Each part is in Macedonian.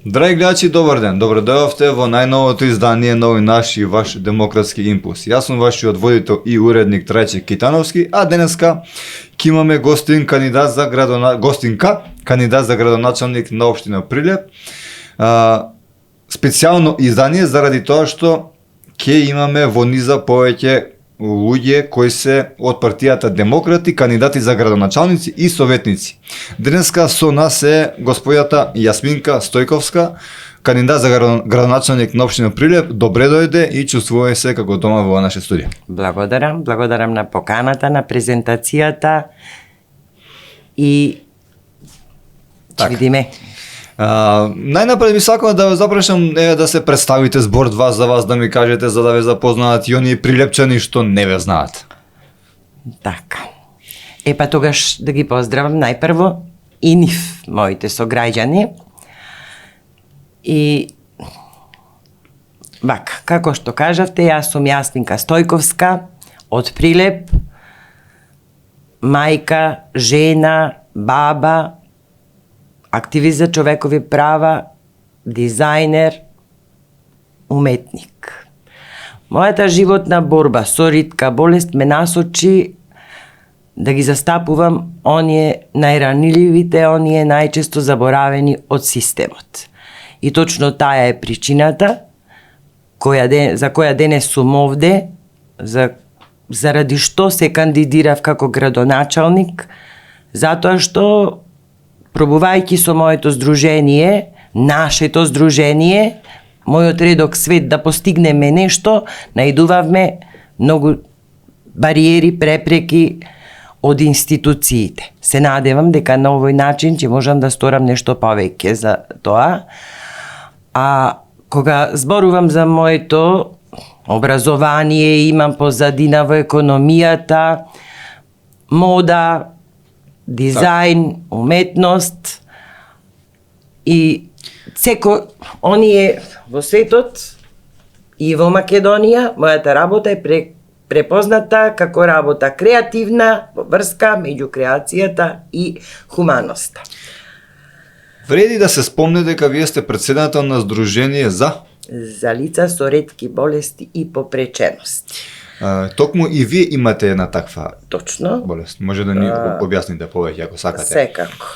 Драги гледачи, добар ден. Добро дојавте во најновото издание на овој наш и ваш демократски импулс. Јас сум вашиот водител и уредник Трајче Китановски, а денеска ќе имаме кандидат за градоначалник на општина Прилеп. Специјално издание заради тоа што ќе имаме во низа повеќе луѓе кои се од партијата Демократи, кандидати за градоначалници и советници. Денеска со нас е господјата Јасминка Стојковска, кандидат за градоначалник на општина Прилеп. Добре дојде и чувствувај се како дома во нашата студија. Благодарам на поканата, на презентацијата и видиме. Најнапред би сакал да ве запрашам да се представите збор два за вас, да ми кажете за да ве запознаат и оние прилепчани што не ве знаат. Така. Тогаш да ги поздравам најпрво и нив, моите сограѓани. И вака, како што кажавте, јас сум Јасминка Стојковска од Прилеп, мајка, жена, баба, активист за човекови права, дизајнер, уметник. Мојата животна борба со ретка болест ме насочи да ги застапувам оние најранливите, оние најчесто заборавени од системот. И точно таа е причината за која денес сум овде, заради што се кандидирав како градоначалник, затоа што пробувајќи со моето здружение, нашето здружение, мојот редок свет да постигнеме нешто, најдувавме многу бариери, препреки од институциите. Се надевам дека на овој начин ќе можам да сторам нешто повеќе за тоа. А кога зборувам за моето образование, имам позадина во економијата, мода, дизајн, уметност и секо оние во светот и во Македонија, мојата работа е препозната како работа креативна во врска меѓу креацијата и хуманоста. Вреди да се спомне дека вие сте претседател на Сдружение за лица со ретки болести и попречености. Токму и вие имате една таква болест. Може да ни објасните повеќе ако сакате. Секако.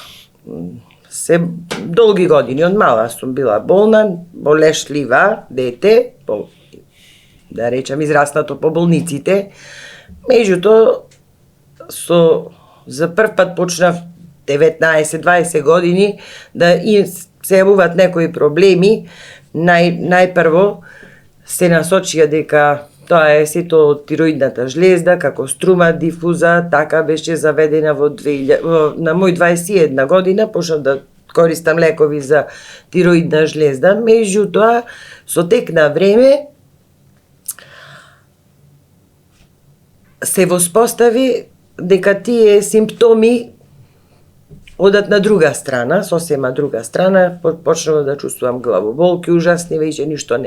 Се долги години, од мала сум била болна, болешлива дете, да речам израснато по болниците. Меѓутоа, за прв пат почнав 19-20 години да се јавуваат некои проблеми. Најпрво се насочија дека тоа е сето од тироидната жлезда, како струма дифуза, така беше заведена на мој 21 година, почнав да користам лекови за тироидна жлезда. Меѓутоа, со тек на време се воспостави дека тие симптоми одат на друга страна, сосема друга страна, почнав да чувствувам главоболки ужасни, веќе ништо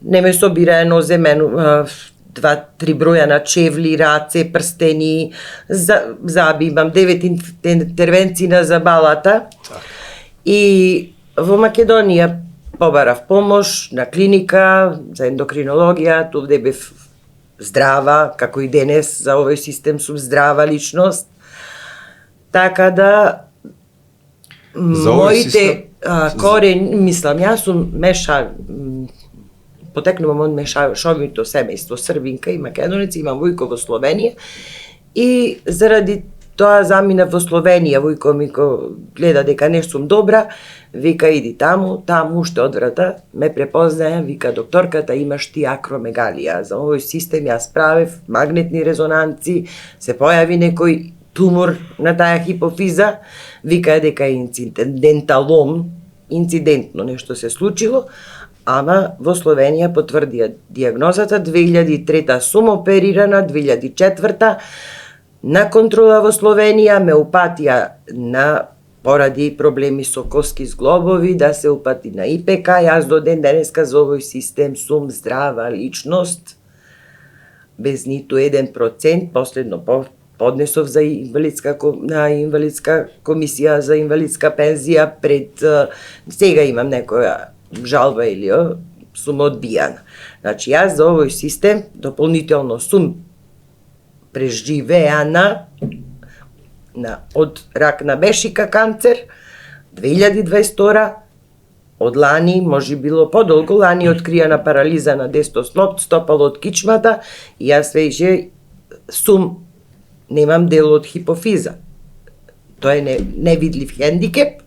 не ме собира нозе, 2-3 броја на чевли, раце, прстени, заби, имам 9 интервенции на забалата. И во Македонија побарав помош на клиника за ендокринологија, овде бев здрава, како и денес, за овој систем сум здрава личност. Така да моите корени, мислам, јас сум потекнувам од мешавито семејство, србинка и македонец, имам војко во Словенија и заради тоа заминав во Словенија, војко ми гледа дека не сум добра, вика иди таму уште од врата ме препознаја, вика докторката имаш ти акромегалија, за овој систем јас правев магнетни резонанци, се појави некој тумор на таа хипофиза, вика дека е инциденталом, инцидентно нешто се случило, ама во Словенија потврдија дијагнозата, 2003 сум оперирана, 2004 на контрола во Словенија ме упатија поради проблеми со коски зглобови, да се упати на ИПК, јас до ден денеска за овој систем сум здрава личност, без ниту 1%, последно поднесов за на инвалидска комисија за инвалидска пензија пред сега имам некоја жалба или сум одбијана. Значи јас за овој систем дополнително сум преживеана од рак на бешика канцер 2022 од лани, може било подолго, лани откриена парализа на десно стопало од кичмата и јас веќе немам дел од хипофиза. Тоа е невидлив хендикеп,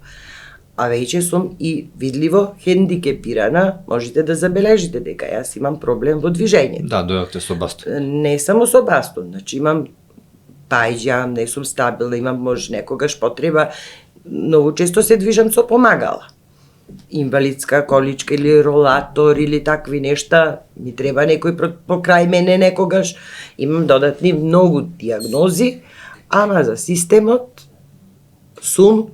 а веќе сум и видливо хендикепирана, можете да забележите дека јас имам проблем во движењето. Да, дојдовте со бастун. Не само со бастун, значи имам пајџа, не сум стабилна, имам може некогаш потреба, многу често се движам со помагала. Инвалидска количка или ролатор или такви нешта, ми треба некој покрај мене некогаш, имам додатни многу диагнози, ама за системот сум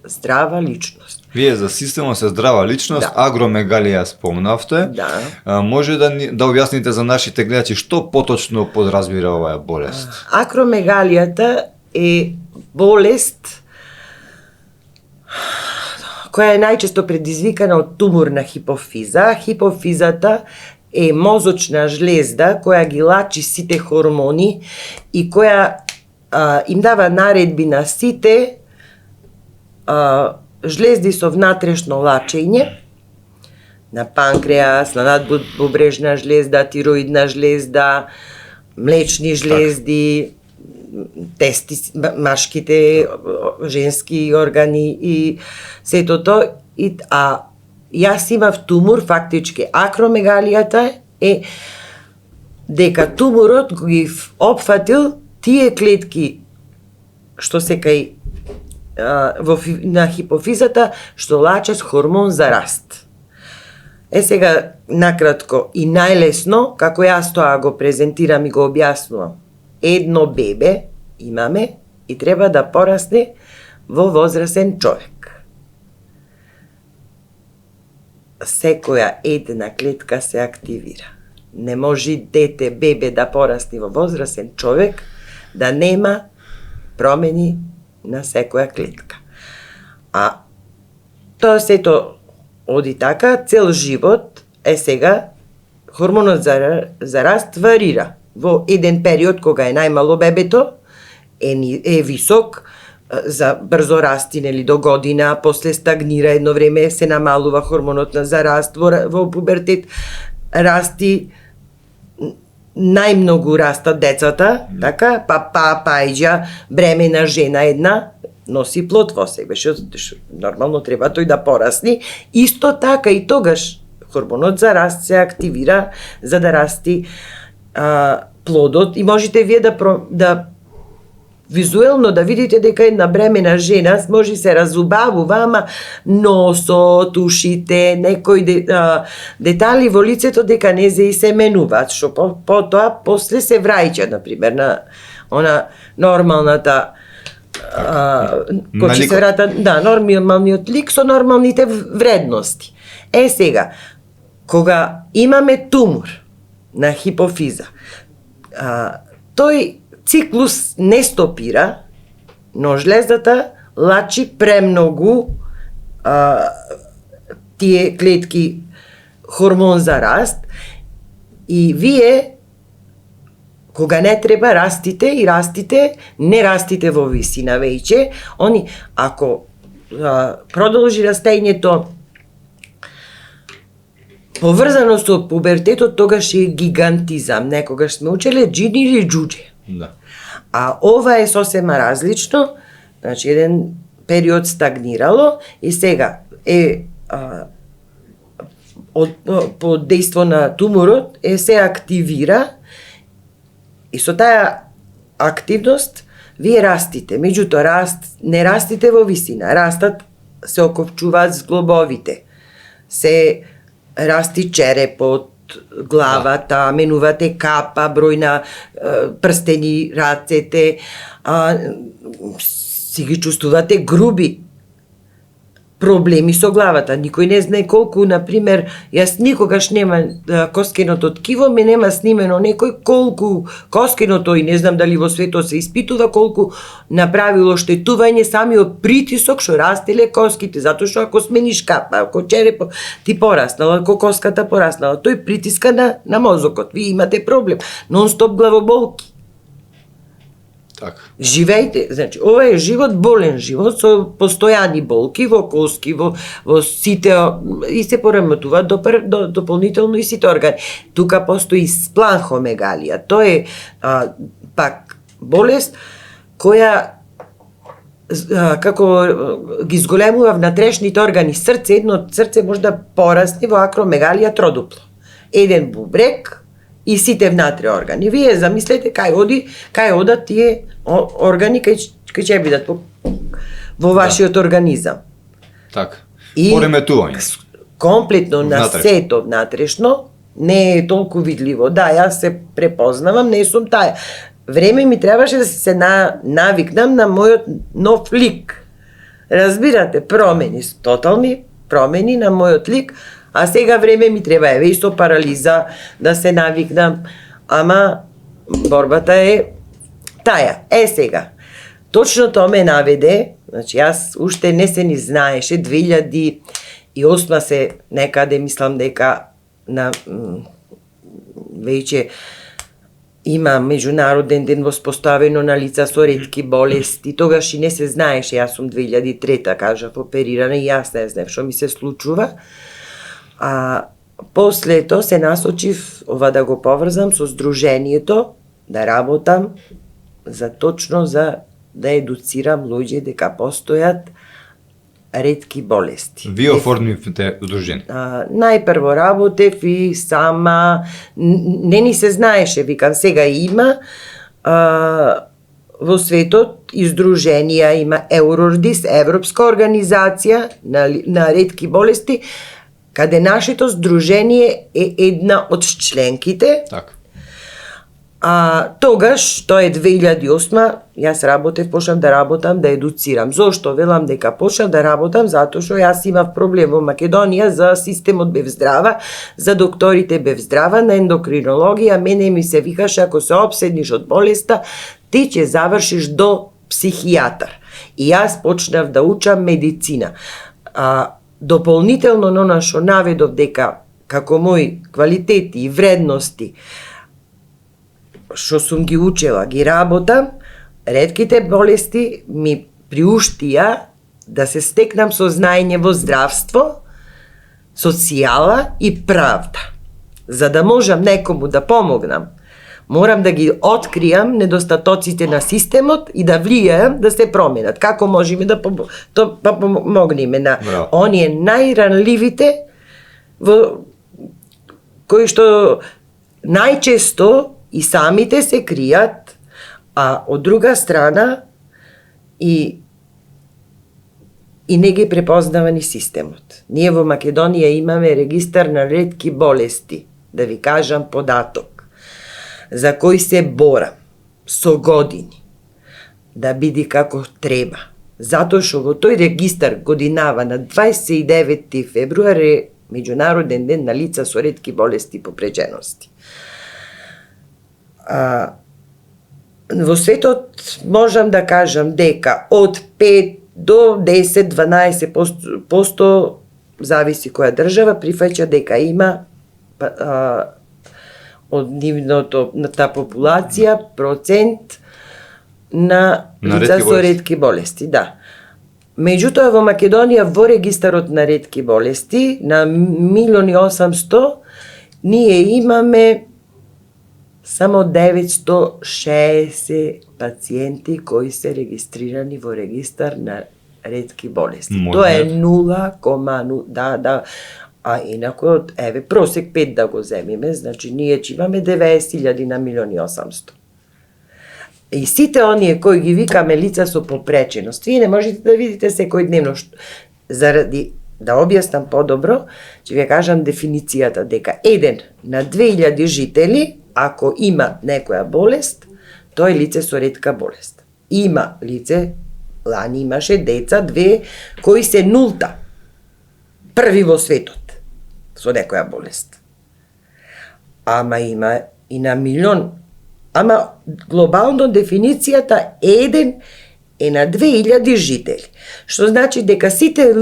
здрава личност. Вие за системот се здрава личност, Да. агромегалија спомнавте. Да. Може да објасните за нашите гледачи што поточно подразбира оваа болест? Акромегалијата е болест која е најчесто предизвикана од тумор на хипофиза. Хипофизата е мозочна жлезда која ги лачи сите хормони и која им дава наредби на сите жлезди со внатрешно лачење, на панкреас, на надбубрежна жлезда, тироидна жлезда, млечни жлезди, тести, машките, женски органи и сето тоа. А јас имав тумор, фактички акромегалијата е дека туморот ги опфатил тие клетки што се кај на хипофизата што лачат хормон за раст. Сега накратко и најлесно, како јас тоа го презентирам и го објаснувам. Едно бебе имаме и треба да порасне во возрасен човек. Секоја една клетка се активира. Не може дете, бебе да порасне во возрасен човек да нема промени на секоја клетка. А тоа сето оди така, цел живот сега хормонот за раст варира. Во еден период кога е најмало бебето, е висок, за брзо расти, нели, до година, после стагнира едно време, се намалува хормонот за раст, во пубертет расти, најмногу растат децата, така, пајџа, бремена жена една, носи плод во себе, што нормално треба тој да порасни. Исто така и тогаш хормонот за раст се активира за да расти плодот и можете вие да визуелно да видите дека една бремена жена може се разубавува, ама носот, ушите, некои детали во лицето дека не се семенуваат, што потоа после се враќа, например, на она нормалната кој се врата, да, нормалниот лик со нормалните вредности. Сега, кога имаме тумор на хипофиза, тој циклус не стопира, но жлездата лачи премногу тие клетки хормон за раст и вие кога не треба растите, не растите во висина веќе, ако продолжи растењето поврзано со пубертетот, тогаш е гигантизам. Некогаш сме учеле джин или джудже. Да. А ова е сосема различно, значи еден период стагнирало и сега е под дејство на туморот се активира и со таа активност вие растите. Меѓутоа не растите во висина, растат, се окопчуваат зглобовите, се расти черепот, главата, менувате капа, број на прстени рацете, си ги чувствувате груби. проблеми со главата. Никој не знае колку, например, јас никогаш нема коскеното ткиво, ме нема снимено некој колку коскеното, и не знам дали во светот се испитува, колку направило штетување самиот притисок што растеле коските, затоа што ако смениш капа, ако черепот ти пораснала, ако коската пораснала, тој притиска на мозокот. Ви имате проблем, нон-стоп главоболки. Така. Живејте, значи, ова е живот, болен живот, со постојани болки во коски, во сите, и се пореметува дополнително и сите органи. Тука постои спланхомегалија. Тоа е пак болест која како ги зголемува внатрешните органи, едно срце може да порасне во акромегалија тродупло. Еден бубрек и сите внатре органи. Вие замислете кај одат тие органи кај ќе бидат во вашиот организам. Така. Пореметување. Комплетно на сето внатрешно, не е толку видливо. Да, јас се препознавам, не сум таја. Време ми требаше да се навикнам на мојот нов лик. Разбирате, промени, тотални промени на мојот лик, а сега време ми треба, еве, и со парализа да се навикнам, ама борбата е таја. Сега, точно тоа ме наведе, значи јас уште не се ни знаеше, 2008 се некаде, мислам дека на веќе има меѓународен ден воспоставено на лица со ретки болести. Тогаш и не се знаеше, јас сум 2003 кажав оперирана и јас не знам што ми се случува. А после тоа се насочив ова да го поврзам со здружението, да работам точно за да едуцирам луѓе дека постојат ретки болести. Вие оформивте удружение? Најпрво работев и сама, не ни се знаеше, викам, сега има во светот издруженија, има Еврордис, Европска организација на ретки болести, каде нашето здружение е една од членките. Така. Тогаш, тоа е 2008, јас почнав да работам, да едуцирам. Зошто велам дека почнав да работам? Затоа што јас имав проблем во Македонија за системот Бевздрава, за докторите Бевздрава на ендокринологија. Мене ми се викаше, ако се опседниш од болеста, ти ќе завршиш до психијатар. И јас почнав да учам медицина. Дополнително на она што наведов дека како мои квалитети и вредности што сум ги учела, ги работам, ретките болести ми приуштија да се стекнам сознаење во здравство, социјала и правда. За да можам некому да помогнам, морам да ги откријам недостатоците на системот и да влијаам да се променат. Како можеме да помогнеме на оние најранливите кои што најчесто и самите се кријат, а од друга страна и не ги препознава ни системот. Ние во Македонија имаме регистар на ретки болести, да ви кажам податок, за кој се борам со години да биде како треба. Затоа што во тој регистар годинава на 29 февруари меѓународен ден на лица со ретки болести по преđености. Во светот можам да кажам дека од 5 до 10-12% зависи која држава прифаќа дека има од нивното на таа популација процент на лица со ретки болести, да. Меѓутоа во Македонија во регистарот на ретки болести на 1.800.000 ние имаме само 960 пациенти кои се регистрирани во регистар на ретки болести. Тоа е 0,0, да. А инаку, еве, просек 5 да го земиме, значи ние че имаме 90.000 на 1.800.000. И сите оние кои ги викаме лица со попреченост, вие не можете да видите секојдневно, заради да објаснам подобро, ќе ви кажам дефиницијата дека 1 на 2000 жители, ако има некоја болест, тоа е лице со ретка болест. Има лице, лани имаше деца, 2, кои се нулта. први во светот со некоја болест. Ама има и на милион. Ама глобално дефиницијата еден е на 2000 жители. Што значи дека сите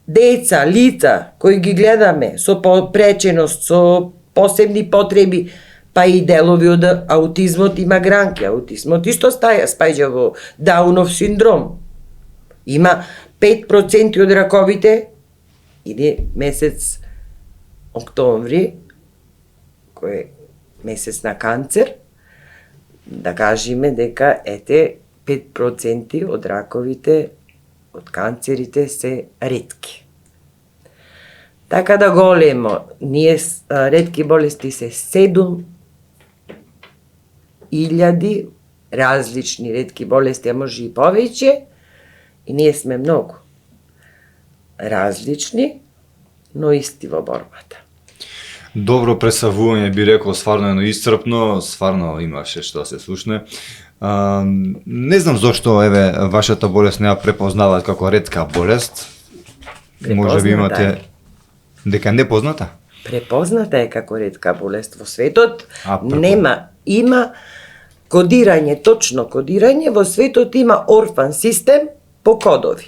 деца, лица кои ги гледаме со попреченост, со посебни потреби, па и делови од аутизмот има гранки. Аутизмот исто спаѓа во Даунов синдром. Има 5% од раковите, иде месец октомври, кој е месец на канцер, да кажеме дека 5% од раковите, од канцерите се ретки. Така да големо, ние ретки болести се 7.000 различни ретки болести, а може и повеќе, и ние сме многу различни, но исти во борбата. Добро представување, би рекол, стварно едно исцрпно, стварно имаше што да се слушне. Не знам зошто вашата болест не ја препознаваат како ретка болест. Може би имате дека не позната? Препозната е како ретка болест во светот. Има кодирање, точно кодирање, во светот има орфан систем по кодови.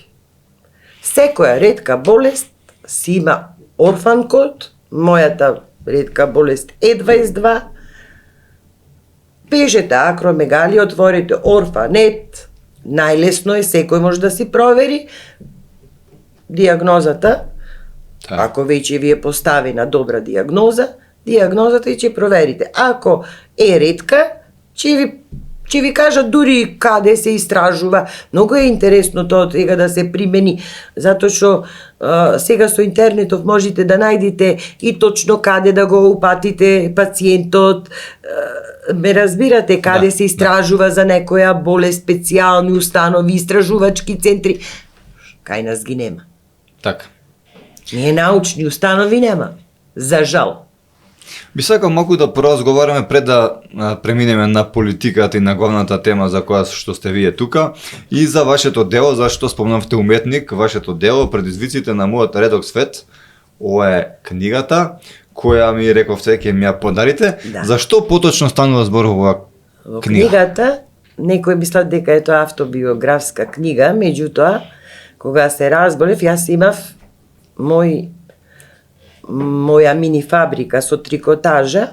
Секоја ретка болест си има орфан код, мојата ретка болест е 22. Пишете акромегалија, отворите Орфанет, најлесно е, секој може да си провери дијагнозата. Ако веќе ви е поставена добра дијагнозата и ќе проверите. Ако е ретка, ќе ви кажат дури каде се истражува. Многу е интересно тоа сега да се примени, затоа што сега со интернетов можете да најдете и точно каде да го упатите пациентот. Ме разбирате каде се истражува за некоја болест, специјални установи, истражувачки центри. Кај нас ги нема. Така. Ние научни установи нема. За жал. Би сакал малку да поразговараме пред да преминеме на политиката и на главната тема за која што сте вие тука и за вашето дело, зашто спомнавте уметник, вашето дело Предизвиците на мојот редок свет. Ова е книгата која ми рековте ќе ми ја подарите. Да. Зашто поточно станува збор ова Во книга? книгата, некој мислат дека е тоа автобиографска книга, меѓутоа, кога се разболев, јас имав моја мини фабрика со трикотажа,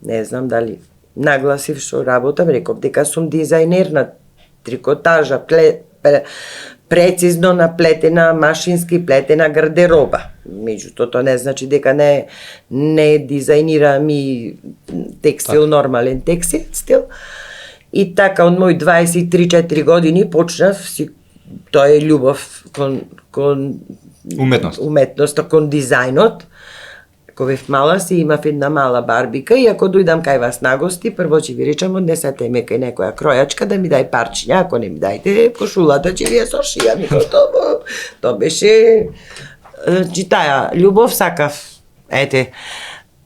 не знам дали нагласив што работам, реков дека сум дизајнер на трикотажа, прецизно наплетена, машински плетена гардероба. Меѓутоа, тоа не значи дека не дизајнирам и текстил, нормален текстил. И така, од мој 23-4 години почнав, тоа е љубов кон уметноста, кон дизајнот. Кога бев мала си имав една мала барбика и ако дојдам кај вас на гости, прво ќе ви речам однесете ме кај некоја кројачка да ми дај парчиња, ако не ми дајте кошулата ќе ви ја сошијам. Тоа беше таа љубов сакав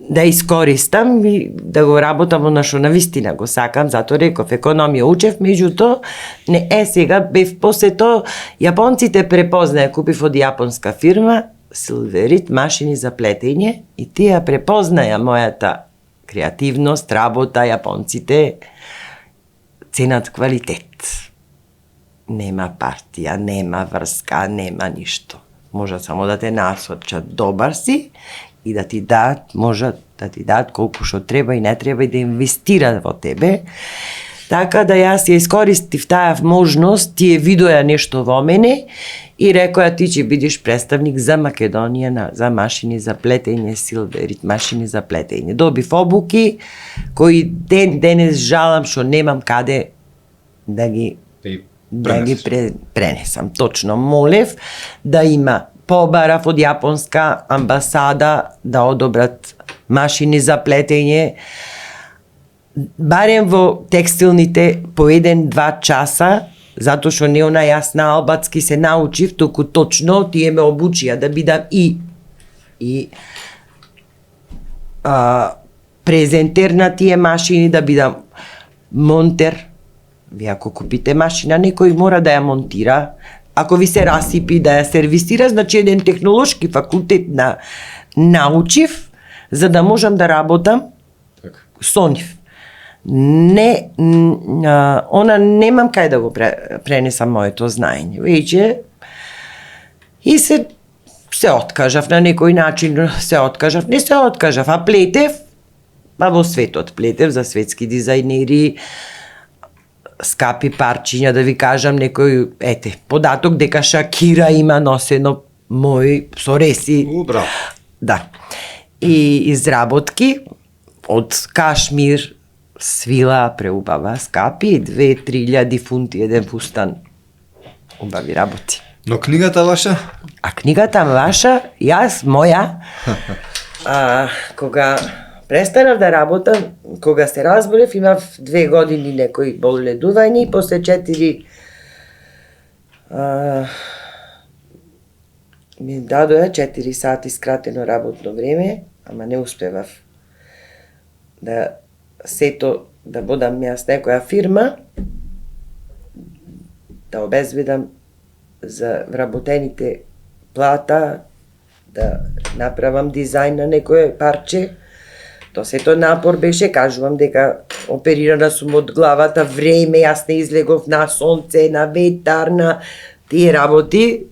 да искористам и да го работам она што навистина го сакам, затоа реков економија учев, меѓутоа не е сега бев после тоа јапонците препознаја, купив од јапонска фирма Силверит машини за плетење и тие препознаја мојата креативност, работа, јапонците ценат квалитет. Нема партија, нема врска, нема ништо. Може само да те насочат добар си и да ти дадат, може да ти дадат колку што треба и не треба и да инвестираат во тебе. Така да јас ја искористив таа можност, тие видоја нешто во мене и рекоја ти ќе бидеш представник за Македонија за машини за плетење, Силверит машини за плетење. Добив обуки кои денес жалам што немам каде да ги пренесам. Точно молев да има, побарав од јапонска амбасада да одобрат машини за плетење, барем во текстилните по 1-2 часа, затоа што не она јас на албатски се научив, туку точно тие ме обучија да бидам и презентер на тие машини, да бидам монтер. Вие ако купите машина, некој мора да ја монтира, ако ви се расипи да ја сервисира, значи еден технолошки факултет научив за да можам да работам Така. со нив. Не, она немам кај да го пренесам моето знаење. Веќе и се откажав на некој начин, се откажав, не се откажав, а плетев, па во светот плетев за светски дизајнери, скапи парчиња, да ви кажам некој, податок дека Шакира има носено мој со реси. Браво. Да. И изработки од кашмир, свила, преубава, скапи, 2-3 фунти еден фустан. Убави работи. Но книгата ваша? А книгата ваша, моја, кога престанав да работам, кога се разболев, имав 2 години некои боледување и после 4 ми дадоа 4 сати скратено работно време, ама не успевав да сето да бодам јас некоја фирма, да обезбедам за вработените плата, да направам дизајн на некое парче. То сето напор беше, кажувам дека оперирана сум од главата, време, јас не излегов на сонце, на ветар, на тие работи.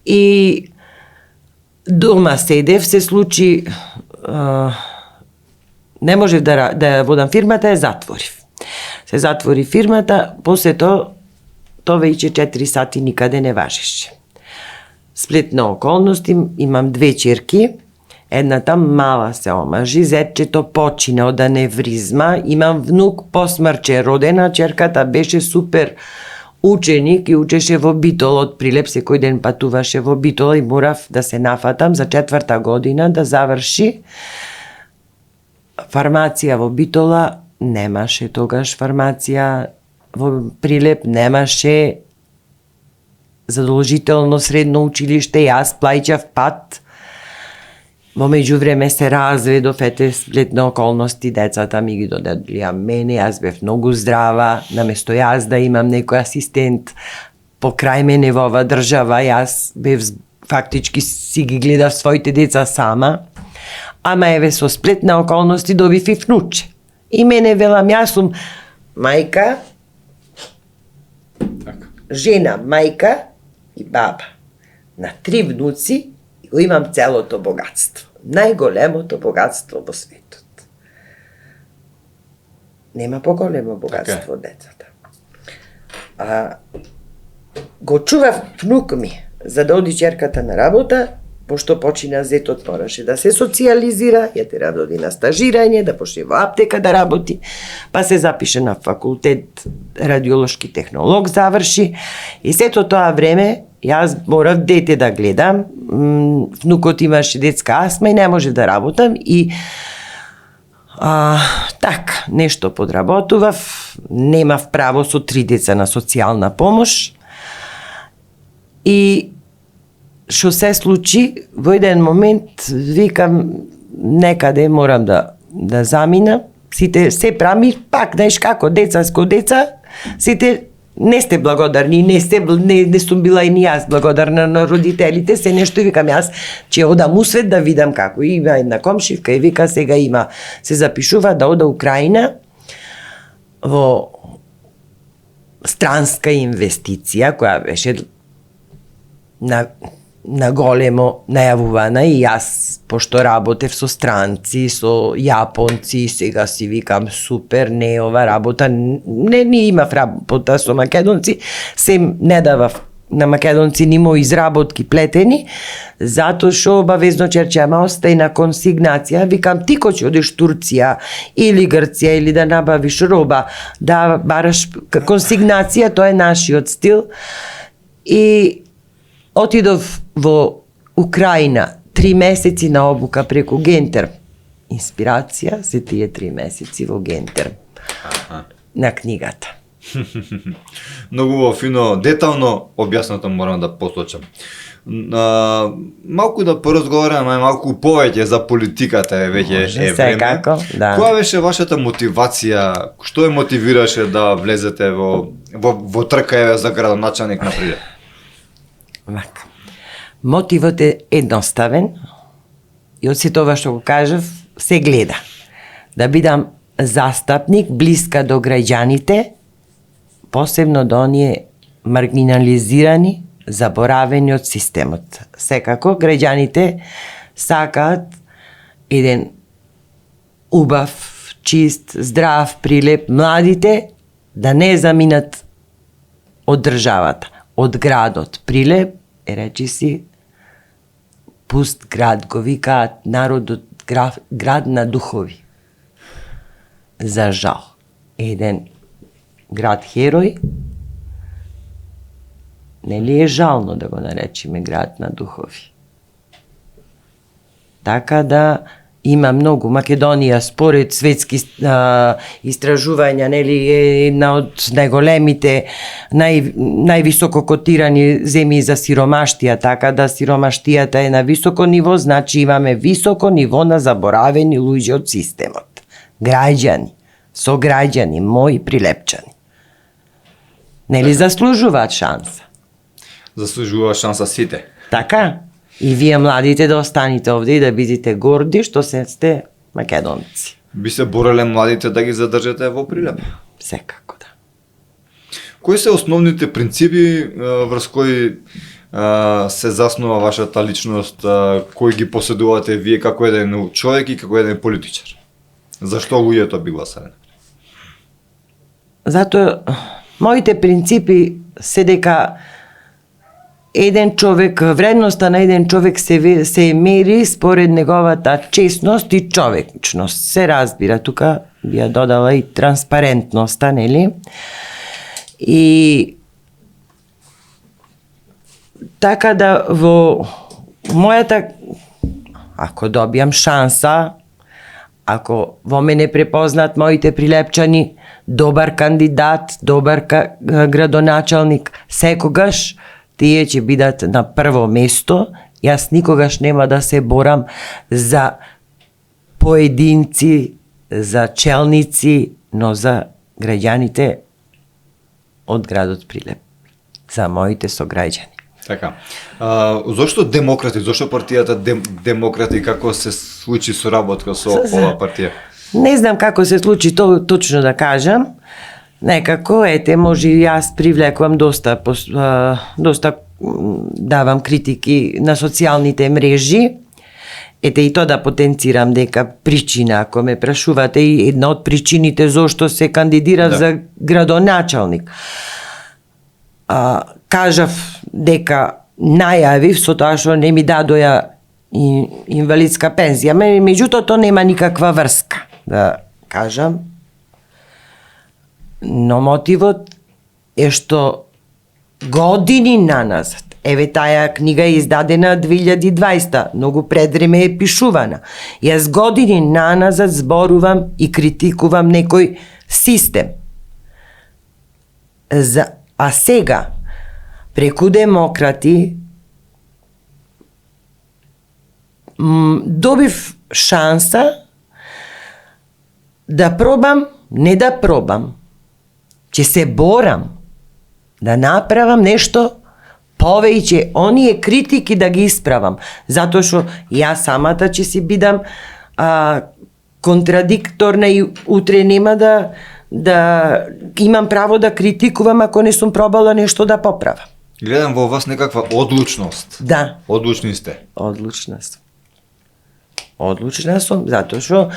И дома седев, се случи, не можев да водам фирмата, ја затворив. Се затвори фирмата, после тоа веќе 4 сати никаде не важеше. Сплет на околности, имам 2 черки, едната мала се омажи, зетчето почина од аневризма, имам внук посмрче родена, черката беше супер ученик и учеше во Битола од Прилеп, секој ден патуваше во Битола и морав да се нафатам за 4-та година да заврши. Фармација во Битола немаше тогаш фармација, во Прилеп немаше задолжително средно училиште, јас плаќав пат. Во меѓувреме се разведов, сплет на околности, децата ми ги доделија мене, јас бев многу здрава, наместо јас да имам некој асистент покрај мене во ова држава, јас бев фактички си ги гледав своите деца сама, ама еве со сплет на околности добив и внуче. И мене велам, јас сум мајка, жена, мајка и баба на 3 внуци и го имам целото богатство. Најголемото богатство во светот. Нема поголемо богатство од децата. Го чував внук ми, за да оди черката на работа, пошто почина зетот мораше да се социализира, ја тера да оди на стажирање, да почне во аптека да работи, па се запише на факултет радиолошки технолог, заврши и сето тоа време јас морав дете да гледам, внукот имаше детска астма и не може да работам и така, нешто подработував, немав право со 3 деца на социјална помош и што се случи, во еден момент викам некаде морам да заминам, сите се прами, пак, знаеш како, деца, сите не сте благодарни, не сум била и ни јас благодарна на родителите, се нешто и викам јас, че одам усвет да видам како. Има една комшивка и вика сега се запишува да ода Украина во странска инвестиција, која беше на големо најавувана и јас, пошто работев со странци, со јапонци, сега си викам супер, не ова работа, не имав работа со македонци, се не давав на македонци ни мои изработки плетени, затоа што обавезно черчама остај на консигнација, викам ти кој ќе одиш Турција или Грција или да набавиш роба, да бараш консигнација, тоа е нашиот стил и отидов во Украина 3 месеци на обука преку Гентер. Инспирација се тие 3 месеци во Гентер. На книгата. Многу фино, детално објаснато морам да посочам. Малку да поразговараме малку повеќе за политиката веќе време. Како, да. Која беше вашата мотивација? Што е мотивираше да влезете во трка за градоначалник на Прилеп? Вака. Мотивот е едноставен и од сето ова што го кажав, се гледа. Да бидам застапник, блиска до граѓаните, посебно до оние маргинализирани, заборавени од системот. Секако, граѓаните сакаат еден убав, чист, здрав прилеп, младите да не заминат од државата, од градот. Прилеп е, речи си, пуст град, го викаат народот град на духови. За жал. Еден град херој, нели е жално да го наречеме град на духови. Така да има многу. Македонија според светски истражувања, нели, е една од најголемите, највисоко котирани земји за сиромаштија, така да сиромаштијата е на високо ниво, значи имаме високо ниво на заборавени луѓе од системот. Граѓани, сограѓани, мои прилепчани. Нели заслужуваат шанса? Заслужуваат шанса сите. Така? И вие младите да останете овде и да бидете горди што се сте македонци. Би се бореле младите да ги задржате во Прилеп? Секако да. Кои се основните принципи врз кои се заснува вашата личност, кои ги поседувате вие како еден човек и како еден политичар? Зашто луѓето би гласале? Затоа моите принципи се дека еден човек, вредноста на еден човек се мери според неговата честност и човечност. Се разбира, тука би ја додала и транспарентноста, нели? И така да во мојата, ако добијам шанса, ако во мене препознат моите прилепчани, добар кандидат, добар градоначалник, секогаш тие ќе бидат на прво место. Јас никогаш нема да се борам за поединци, за челници, но за граѓаните од градот Прилеп, за моите сограѓани. Така. Зошто демократи? Зошто партијата демократи? Како се случи соработка со оваа партија? Не знам како се случи точно да кажам. Некако, може и јас привлекувам доста давам критики на социјалните мрежи. И тоа да потенцирам дека причина, ако ме прашувате, и една од причините зошто се кандидирав за градоначалник. Кажав дека најавив со тоа што не ми дадоја инвалидска пензија, меѓутоа тоа нема никаква врска, да кажам. Но мотивот е што години наназад, еве таа книга е издадена 2020, многу пред време е пишувана. Јас години наназад зборувам и критикувам некој систем. А сега, преку демократи, добив шанса да пробам, не да пробам, ќе се борам да направам нешто повеќе, оние критики да ги исправам, затоа што јас самата ќе си бидам контрадикторна и утре нема да имам право да критикувам ако не сум пробала нешто да поправам. Гледам во вас некаква одлучност. Да. Одлучни сте. Одлучна сум. Одлучна сум, затоа што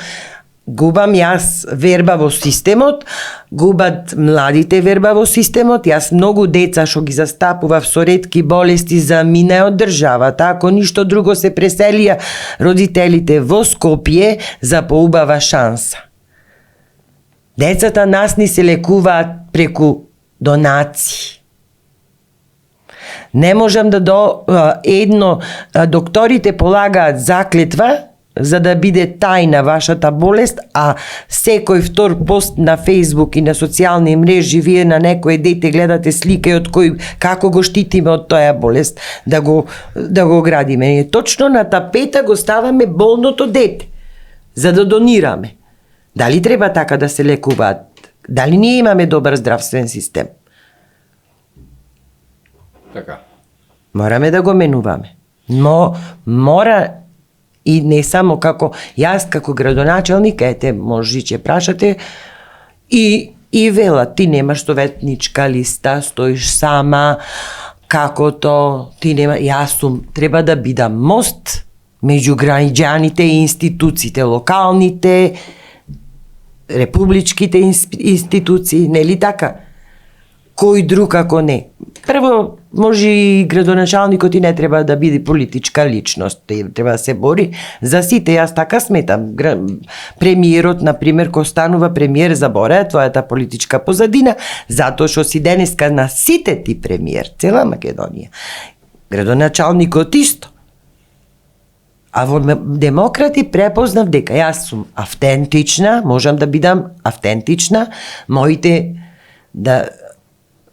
губам јас верба во системот, губат младите верба во системот, јас многу деца што ги застапував со ретки болести заминаа од државата, ако ништо друго се преселија родителите во Скопје за поубава шанса. Децата нас ни се лекуваат преку донации. Не можам докторите полагаат заклетва за да биде тајна вашата болест, а секој втор пост на Facebook и на социјални мрежи вие на некое дете гледате слика од кој како го штитиме од тоја болест, да го градиме. Точно на тапета го ставаме болното дете за да донираме. Дали треба така да се лекуваат? Дали ние имаме добар здравствен систем? Така. Мораме да го менуваме. Но мора и не само како јас како градоначелник, ете, може ќе прашате, и вела, ти немаш советничка листа, стоиш сама, како то, ти нема, јас сум, треба да бидам мост меѓу граѓаните и институциите, локалните, републичките институции, нели така? Кој друг ако не? Прво, може и градоначалникот и не треба да биде политичка личност, треба да се бори за сите, јас така сметам. Премиерот, например, кој станува премиер, забора твојата политичка позадина, затоа што си денеска на сите ти премиер, цела Македонија. Градоначалникот исто. А во Демократи препознав дека јас сум автентична, можам да бидам автентична, моите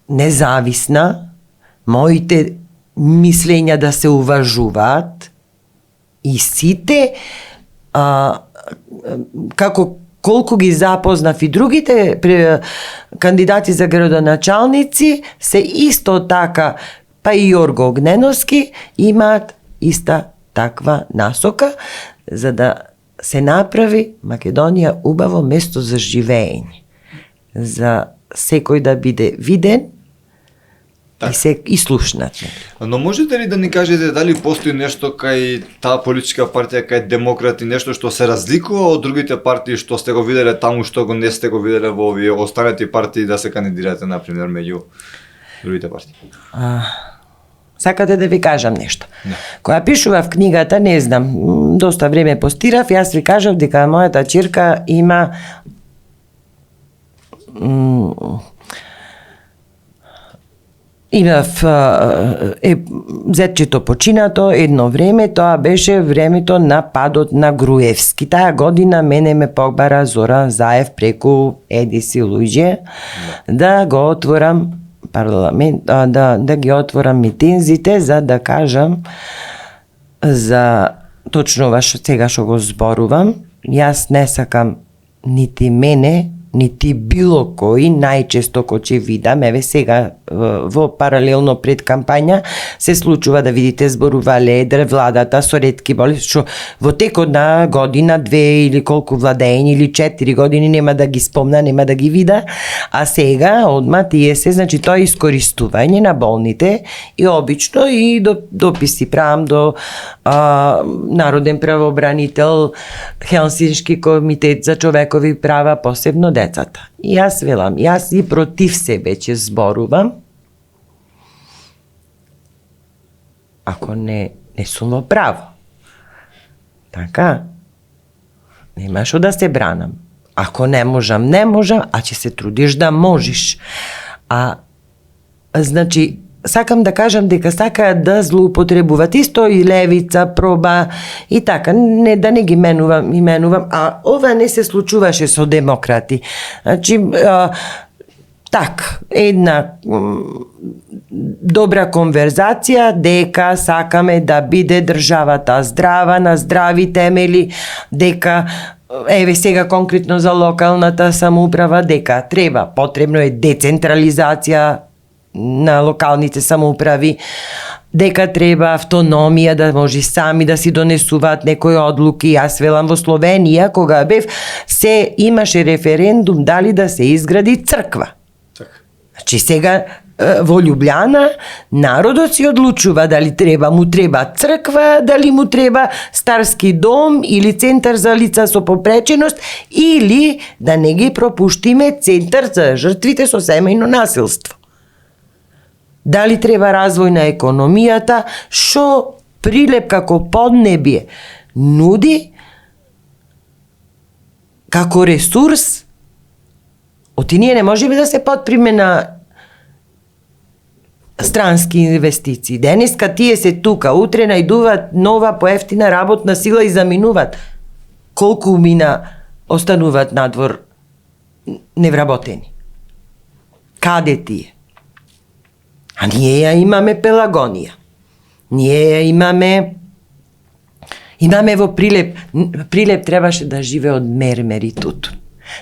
независна, моите мислења да се уважуваат и сите, како колку ги запознав и другите кандидати за градоначалници, се исто така, па и Јорго Огненовски, имаат иста таква насока, за да се направи Македонија убаво место за живење. За секој да биде виден, и слушнат. Но можете ли да ни кажете дали постои нешто кај таа политичка партија, кај Демократи, нешто што се разликува од другите партии што сте го виделе таму, што го не сте го виделе во овие останати партии да се кандидирате, например, меѓу другите партии? Сакате да ви кажам нешто. Не. Кога пишував книгата, не знам, доста време постирав, јас ви кажав дека мојата ќерка има имав зетчето починато едно време, тоа беше времето на падот на Груевски. Таа година мене ме побара Зоран Заев преку едиси луѓе да го отворам парламент, да ги отворам митинзите за да кажам за точно ова што сега што го зборувам. Јас не сакам нити мене, нити било кој, најчесто кој ќе видам, еве сега во паралелно пред кампања се случува да видите зборува ледер владата со ретки боли, што во текот на година, 2 или колку владење или 4 години нема да ги спомна, нема да ги вида, а сега одма тие се, значи тоа е искористување на болните и обично и дописи правам до Народен правобранител, Хелсиншки комитет за човекови права, посебно децата. И јас велам, јас и против себе ќе зборувам, ако не сум во право. Така, нема што да се бранам. Ако не можам, а ќе се трудиш да можеш. Значи, сакам да кажам дека сакаат да злоупотребуваат исто и левица, проба и така, не да не ги именувам, а ова не се случуваше со Демократи. Значи, една добра конверзација дека сакаме да биде државата здрава, на здрави темели, дека еве сега конкретно за локалната самоуправа, дека потребно е децентрализација на локалните самоуправи, дека треба автономија, да може сами да си донесуваат некои одлуки. Јас велам во Словенија, кога бев, се имаше референдум дали да се изгради црква. Значи сега во Љубљана народот си одлучува дали му треба црква, дали му треба старски дом или центар за лица со попреченост, или да не ги пропуштиме центар за жртвите со семејно насилство. Дали треба развој на економијата, што Прилеп како поднебие нуди како ресурс, оти ние не можеме да се подприме на странски инвестиции. Денеска тие се тука, утре најдуваат нова поевтина работна сила и заминуваат. Колку мина остануваат надвор невработени? Каде тие? А ние ја имаме Пелагонија. Ние ја имаме во Прилеп. Прилеп требаше да живе од мермер и тутун.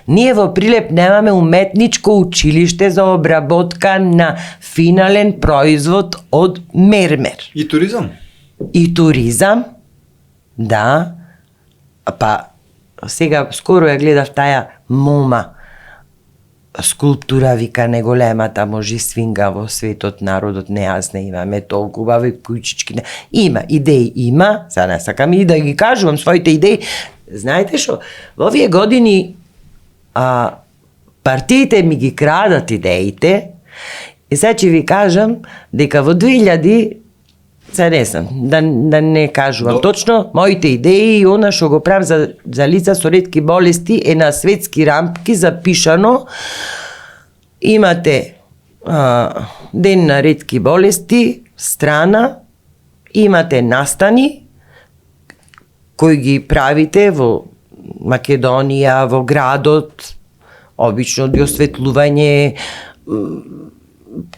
Ние во Прилеп немаме уметничко училиште за обработка на финален производ од мермер. И туризам. И туризам, да, па сега скоро ја гледав таа мома скулптура, вика, неголемата може свинга во светот, народот не јазне, имаме толку убави кујчички. Има, идеи има, сега не сакам и да ги кажувам своите идеи. Знаете шо, во овие години партиите ми ги крадат идеите, и сега ќе ви кажам дека во 2000, сега не знам, да не кажувам точно, моите идеи и она што го правам за лица со ретки болести е на светски рамки запишано. Имате ден на ретки болести, страна, имате настани кои ги правите во Македонија, во градот, обично ги осветлување,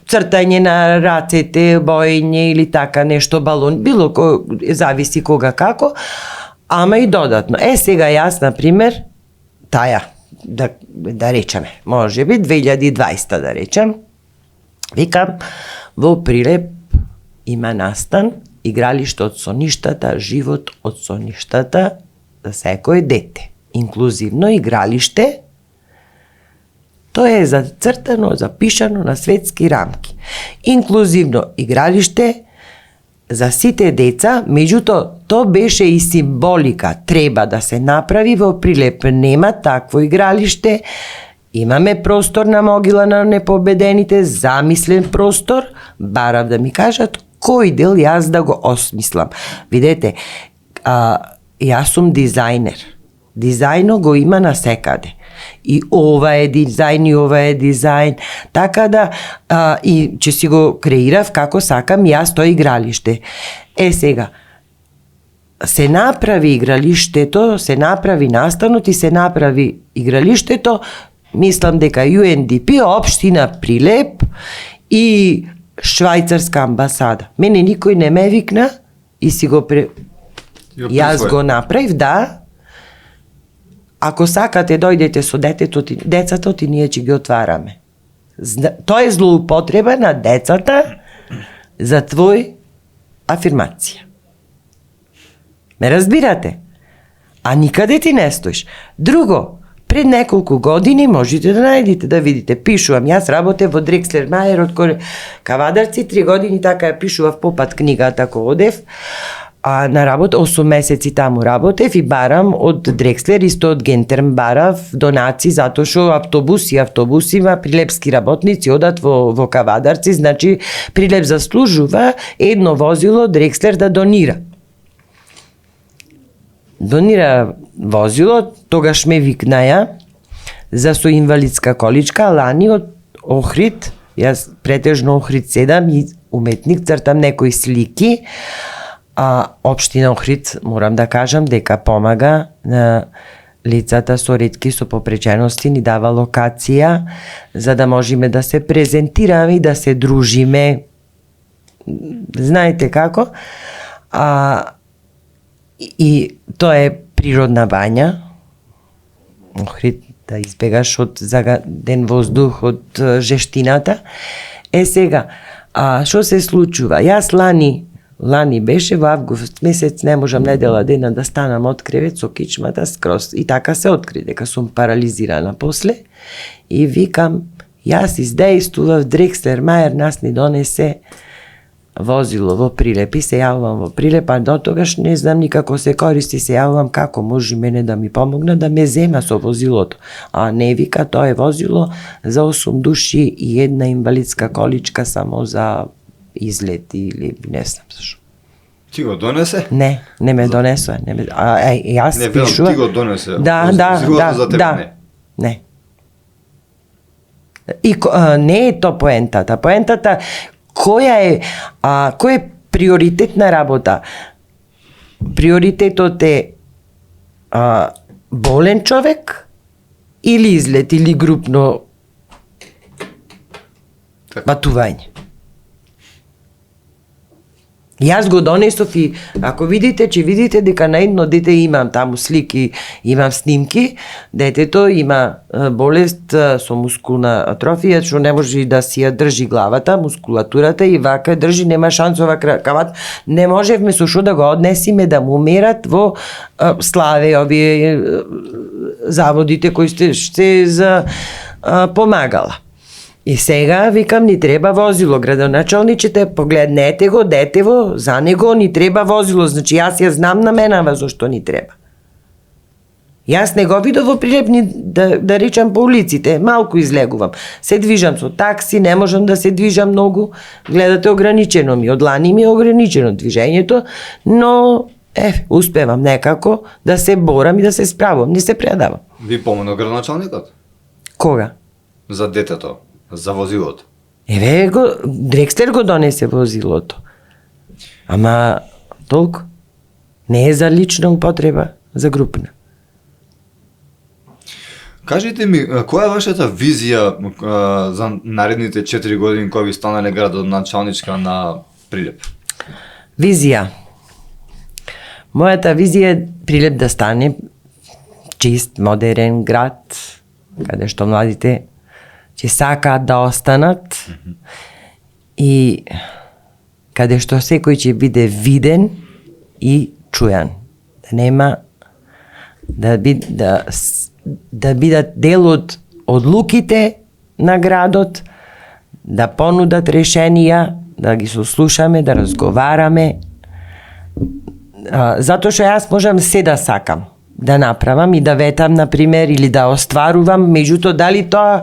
цртање на рацете, боење или така нешто, балон, било зависи кога како, ама и додатно. Сега јас, например, таа, да речеме, може би 2020 да речем, викам, во Прилеп има настан, игралиште од соништата, живот од соништата за секој дете. Инклузивно игралиште, тоа е зацртано, запишано на светски рамки. Инклузивно игралиште за сите деца, меѓутоа, то беше и символика. Треба да се направи во Прилеп. Нема такво игралиште. Имаме простор на могила на непобедените, замислен простор. Барав да ми кажат кој дел јас да го осмислам. Видете, јас сум дизајнер. Дизајно го има насекаде. И ова е дизајн, и ова е дизајн. Така да, и че си го креирав како сакам јас тоа игралиште. Сега, се направи игралиштето, се направи настанот и се направи игралиштето, мислам дека UNDP, Општина Прилеп и Швајцарска амбасада. Мене никој не ме викна и си го јас го направив, да. Ако сакате, дојдете со децата и ние ќе ги отвараме. Тоа е злоупотреба на децата за твој афирмација. Ме разбирате? А никаде ти не стоиш. Друго, пред неколку години можете да најдете, да видите. Пишувам, јас работев во Дрекслер Мајер од Кавадарци, 3 години така ја пишував попат книгата ко одев. На работа, 8 месеци таму работев и барам од Дрекслер, исто од Гентерм барав донаци, затоа што автобусима, прилепски работници одат во Кавадарци, значи Прилеп заслужува едно возило Дрекслер да донира. Донира возило, тогаш ме викнаја за со инвалидска количка, лани од Охрид, јас претежно Охрид седам и уметник, цртам некои слики, Општина Охрид, морам да кажам, дека помага на лицата со ретки со попречености, ни дава локација за да можеме да се презентираме и да се дружиме. Знаете како? И тоа е природна бања. Охрид, да избегаш од загаден воздух, од жештината. Сега, што се случува? Јас лани беше во август месец, не можам недела дена да станам од кревет со кичмата скроз. И така се откри дека сум парализирана после. И викам, јас издејствував, Дрекслер Мајер нас ни донесе возило во Прилеп и се јавувам во Прилеп, а до тогаш не знам никако се користи, се јавувам како може мене да ми помогна да ме зема со возилото. А не, вика, тоа е возило за 8 души и една инвалидска количка само за излет или не знам зашо. Ти го донесе? Не ме донесе. Јас пишувам. Ти го донесе. Да. Не. И не е то поентата. Поентата кој е приоритет на работа? Приоритетот е болен човек или излет или групно патување. Јас го донесов и ако видите, ќе видите дека на едно дете имам таму слики, имам снимки, детето има болест со мускулна атрофија, што не може да си ја држи главата, мускулатурата и вака држи, нема шансова кракават, не можевме со што да го однесиме да му мерат во Славе, овие заводите кои сте за помагала. И сега, викам, ни треба возило. Градоначалничите, погледнете го, детево, за него ни треба возило. Значи, јас ја знам наменава зашто ни треба. Јас не го видов во Прилеп ни да речам по улиците, малку излегувам. Се движам со такси, не можам да се движам многу. Гледате, ограничено ми, од лани ми е ограничено движењето, но успевам некако да се борам и да се справам, не се предавам. Ви помогнал градоначалникот? Кога? За детето, за возилото. Дрекслер го донесе возилото. Ама толку. Не е за лична употреба, за групна. Кажете ми, која е вашата визија за наредните 4 години кога ви станале градоначалничка на Прилеп? Визија. Мојата визија е Прилеп да стане чист, модерен град, каде што младите ќе сакаат да останат и каде што секој ќе биде виден и чујан. Да нема да бидат дел од одлуките на градот, да понудат решенија, да ги сослушаме, да разговараме. Затоа што јас можам се да сакам да направам и да ветам, например, или да остварувам, меѓутоа дали тоа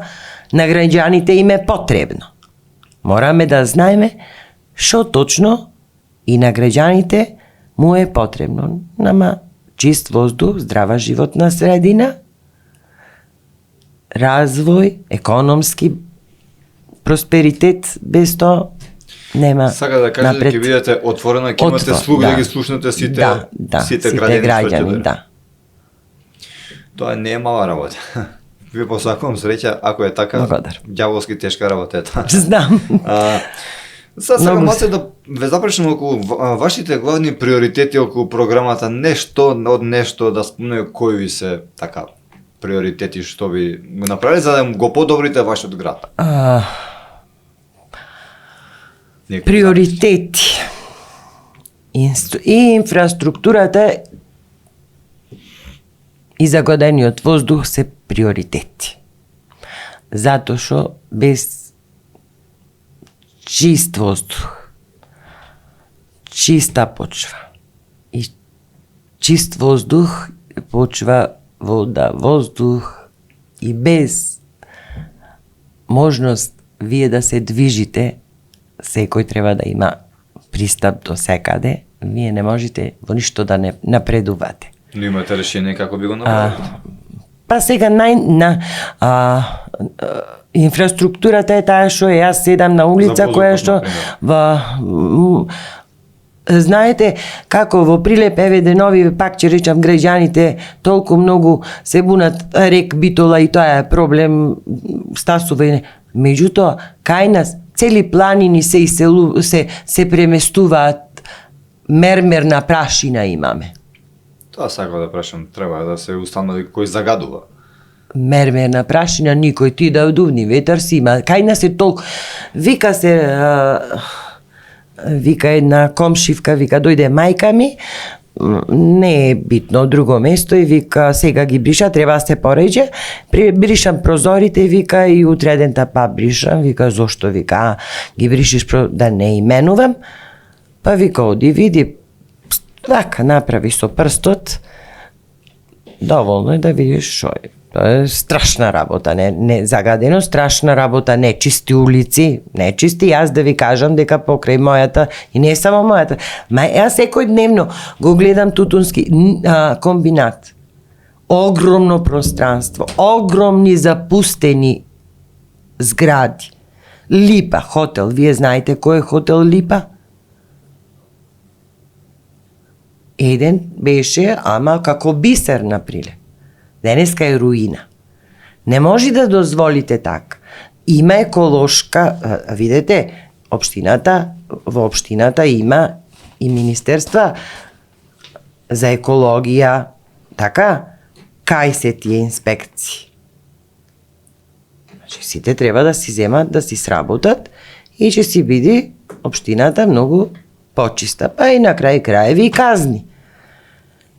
на граѓаните им е потребно. Мораме да знаеме што точно и на граѓаните му е потребно. Нама чист воздух, здрава животна средина, развој, економски просперитет, без тоа нема Сака да кажете дека ќе бидете отворена, ќе имате слух да ги слушнете сите граѓани. Да. Тоа не е мала работа. Ви посакувам среќа, ако е така, ѓаволски тешка работа е таа. Знам. Сега сакам да ве запрашам околу вашите главни приоритети околу програмата, нешто да спомнеме кои ви се така приоритети што ви го направили за да го подобрите вашиот град. Приоритети. И инфраструктурата и загодениот воздух се приоритети. Затоа што без чист воздух, чиста почва и чист воздух, почва, вода, воздух и без можност вие да се движите, секој треба да има пристап до секаде, вие не можете во ништо да не напредувате. Но имате решение како би го направите? Па сега инфраструктурата е таа што јас седам на улица која што знаете како во Прилеп Денови, пак ќе речам, граѓаните толку многу се бунат рек Битола и тоа е проблем Стасова. Меѓутоа кај нас цели планини се преместуваат, мермерна прашина имаме. Тоа сакам да прашам, треба да се установи кој загадува. Мермерна прашина, никој ти да дувни ветар си има. Кај нас е толку. Вика една комшивка, вика дојде мајка ми, не е битно друго место и вика сега ги бриша, треба да се пореđe, бришам прозорите, вика и утредента па бришам, вика зошто, вика ги бришиш да не именувам, па вика оди види, така направи со прстот, доволно е да видиш шо е. Тоа е страшна работа, не загадено, страшна работа, нечисти улици, нечисти, јас да ви кажам дека покрај мојата, и не само мојата, јас секој дневно го гледам Тутунски комбинат. Огромно пространство, огромни запустени згради. Липа, хотел, вие знаете кој е хотел Липа? Еден беше, ама како бисер на Прилеп. Денеска е руина. Не може да дозволите така. Има еколошка, видете, во општината има и министерства за екологија, така, кај се тие инспекции. Значи, сите треба да си земат, да си сработат и ќе си биде општината многу почиста. Па и на крај краеви и казни.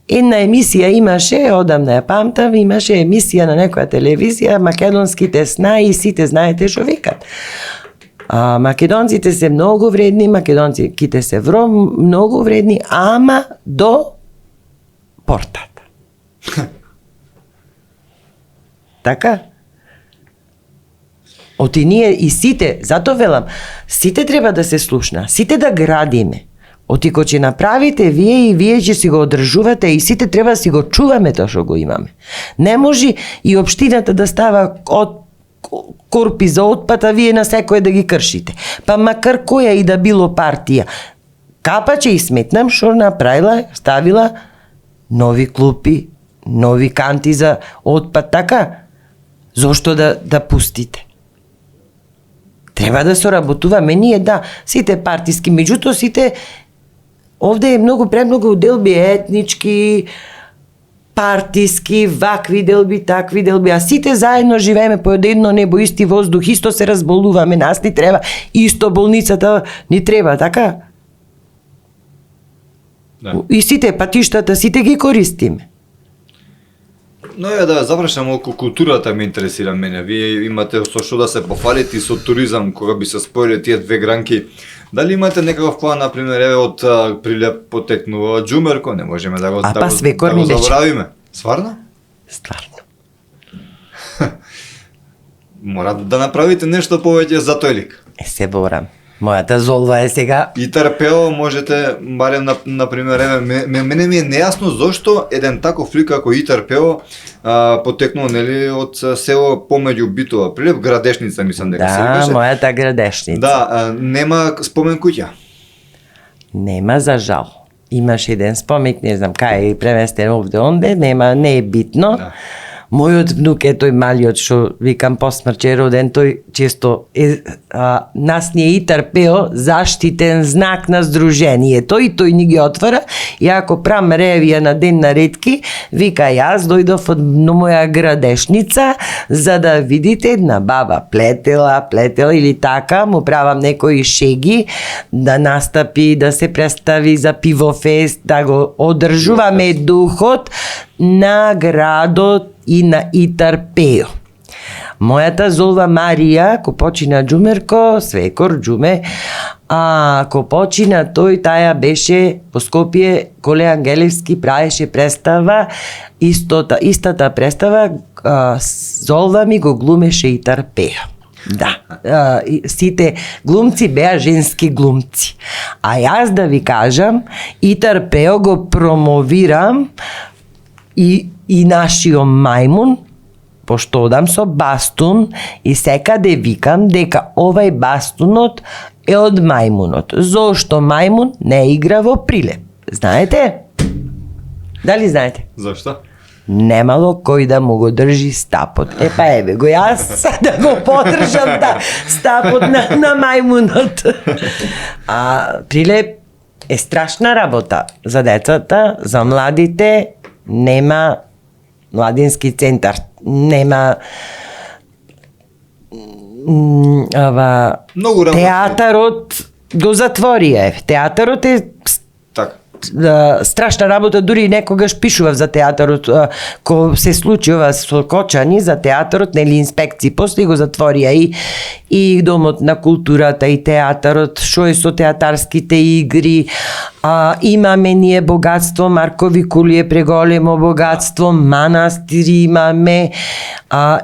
Една емисија имаше, одамна ја памтам, имаше емисија на некоја телевизија, македонските снаи и сите знаете што викат. Македонците се многу вредни, македонците се многу вредни, ама до портата. Така? Оти ние и сите, зато велам, сите треба да се слушна, сите да градиме. Оти кој ќе направите вие и вие ќе си го одржувате и сите треба да си го чуваме тоа што го имаме. Не може и општината да става од корпи за отпад, а вие на секој да ги кршите. Па макар која и да било партија. Капаче и сметнам што направила, ставила нови клупи, нови канти за отпад, така? Зошто да пустите? Треба да соработуваме ние, да, сите партиски, меѓутоа сите овде е премногу делби етнички, партиски, вакви делби, такви делби, а сите заедно живееме под едно небо, исти воздух, исто се разболуваме, нас ни треба, исто болницата ни треба, така? Да. И сите патиштата, сите ги користиме. Но да завршам околу културата ме интересира мене. Вие имате со што да се пофалите и со туризам кога би се спојиле тие две гранки. Дали имате некаков план, например, еве од Прилеп потекнува Џумерко, не можеме да го заборавиме. Стварно? Стварно. Мора да направите нешто повеќе за тој лик. Се борам. Мојата золва е сега. И Тарпео можете, барем например, еве мене ми е нејасно зошто еден таков лик како и Тарпео потекнува нели од село помеѓу Битола, Прилеп, Градешница мислам дека се викаше. Да, мојата Градешница. Да, нема спомен куќа. Нема, за жал. Имаш еден спомик, не знам кај е преместен овде онде, не е битно. Да. Мојот внук е тој малиот што викам посмрче роден, тој често е нас ни е и Тарпео заштитен знак на здружението и тој ни ги отвара и ако прам ревија на ден на ретки, вика јас дојдов од моја Градешница за да видите една баба плетела или така, му правам некои шеги да настапи, да се представи за пивофест, да го одржуваме духот на градот и на Итарпео. Мојата золва Марија, ко почина Џумерко, свекор Џуме, ко почина тој, таја беше по Скопје, Коле Ангелевски правеше представа, истата представа, золва ми го глумеше Итарпео. Да, сите глумци беа женски глумци. А јас да ви кажам, Итарпео го промовирам и нашиот мајмун, пошто одам со бастун и секаде викам дека овај бастунот е од мајмунот. Зошто мајмун не игра во Прилеп? Знаете? Дали знаете? Зашто? Немало кој да му го држи стапот. Епа еве го јас да го подржам стапот на мајмунот. Прилеп е страшна работа за децата, за младите, нема младински центар, нема театарот го затвори, театарот е страшна работа, дури некогаш пишував за театарот, ко се случи ова со Кочани за театарот, нели инспекции, после го затворија и Домот на културата и театарот, шо е со театарските игри, имаме ние богатство, Маркови кули е преголемо богатство, манастири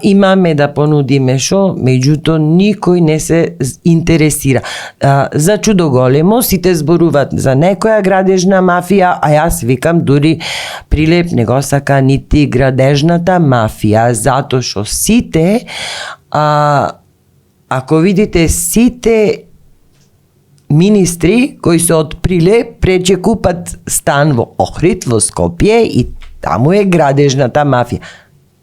имаме да понудиме шо, меѓутоа никој не се интересира. За чудо големо сите зборуваат за некоја градежна мафија, а јас викам дури Прилеп не го сака нити градежната мафија, затоа што сите, ако видите сите министри кои се од Прилеп прече купат стан во Охрид, во Скопје и таму е градежната мафија.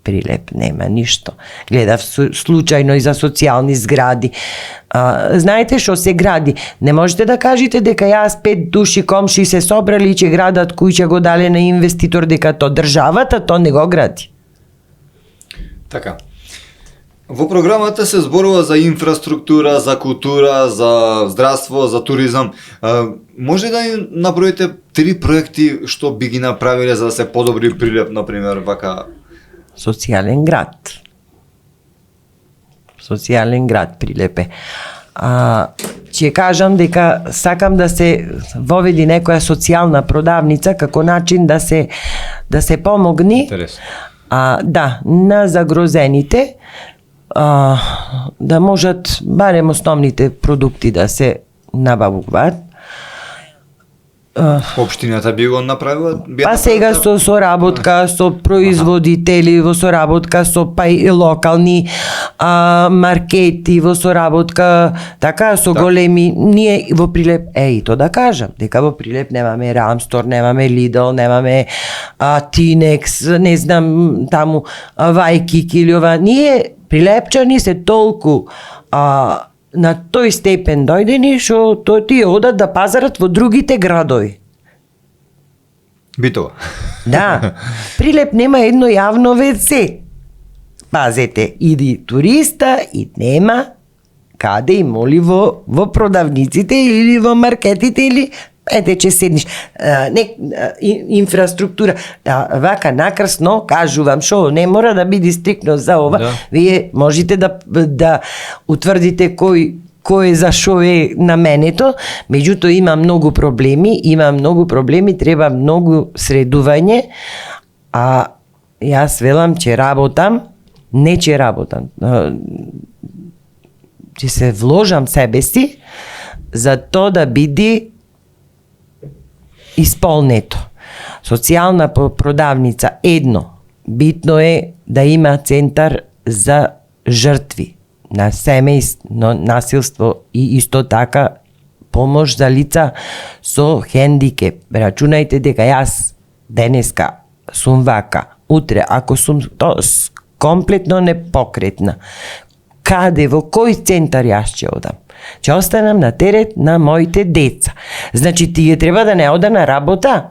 Прилеп нема ништо. Гледав случајно и за социјални згради. Знаете што се гради? Не можете да кажете дека јас 5 души комши се собрали и ќе градат куќа го дале на инвеститор, дека то државата то не го гради. Така. Во програмата се зборува за инфраструктура, за култура, за здравство, за туризам. Може да ни наброите 3 проекти што би ги направиле за да се подобри Прилеп, например, вака? Социјален град. Социјален град Прилепе. Ќе кажам дека сакам да се воведи некоја социјална продавница како начин да се помогни. Интересно. Да, на загрозените, да можат барем основните продукти да се набавуваат. Општината би го направила? Па сега со соработка со производители, во соработка со и локални маркети, во соработка така со големи, ние во Прилеп, и то да кажам, дека во Прилеп немаме Рамстор, немаме Lidl, немаме Тинекс, не знам таму Вајкик или ова. Ние прилепчани се толку на тој степен дојдени што тие одат да пазарат во другите градови. Битова. Да. Прилеп нема едно јавно WC. Пазете, иди туриста и нема каде и моли во продавниците или во маркетите или ќе седниш. Инфраструктура. Вака накрасно кажувам шо не мора да биде стрикно за ова. Да. Вие можете да утврдите кој за шо е наменето, меѓутоа има многу проблеми, треба многу средување, јас велам ќе работам, ќе се вложам себе си за тоа да биде исполнето. Социјална продавница, битно е да има центар за жртви на семејство, насилство и исто така помош за лица со хендикеп. Рачунајте дека јас денеска сум вака, утре ако сум комплетно непокретна, каде, во кој центар јас ќе одам? Ќе останам на терет на моите деца. Значи, тие треба да не ода на работа.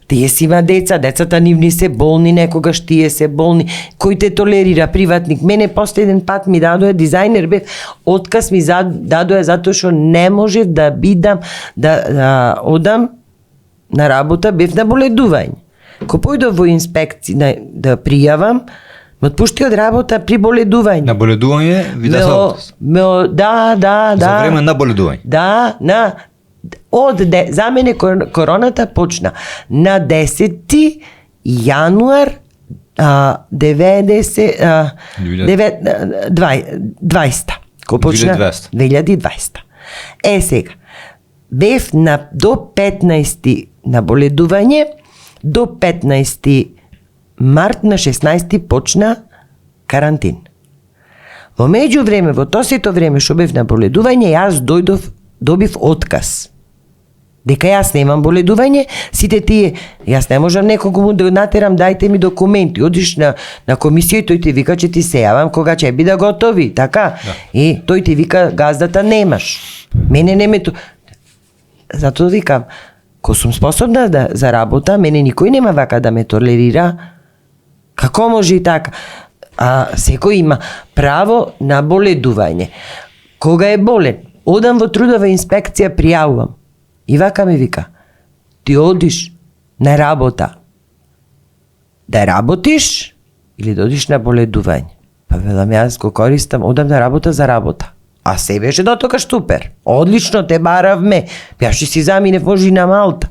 Тие си има деца, децата нивни се болни, некогаш тие се болни. Кој те толерира, приватник? Мене последен пат ми дадоа дизајнер, бев отказ ми дадоа затоа што не можев да бидам, да одам на работа, бев на боледување. Ко појдов во инспекција да пријавам, ме отпушти од работа при боледување. На боледување ви да се отказ? Да. За време на боледување? Да, за мене короната почна на 10 јануар 2020. Ко почна 2020. Сега, бев до 15 на боледување, до 15 март на 16 почна карантин. Во меѓувреме, во тосето време што бев на боледување, јас добив отказ. Дека јас немам боледување, сите тие, јас не можам некого му да натерам, дајте ми документи, одиш на комисија и тој ти вика че ти се јавам кога ќе биде готови, така? Да. И тој ти вика газдата немаш. Мене не ме затоа викам, ко сум способна за работа, мене никој нема вака да ме толерира. Како може и така? Секој има право на боледување. Кога е болен, одам во трудова инспекција, пријавувам. И вака ми вика, ти одиш на работа да работиш или да одиш на боледување? Па велам, јас го користам, одам на работа за работа. А се беше до тока штупер. Одлично, те баравме. Пјаши си заминев може и на Малта.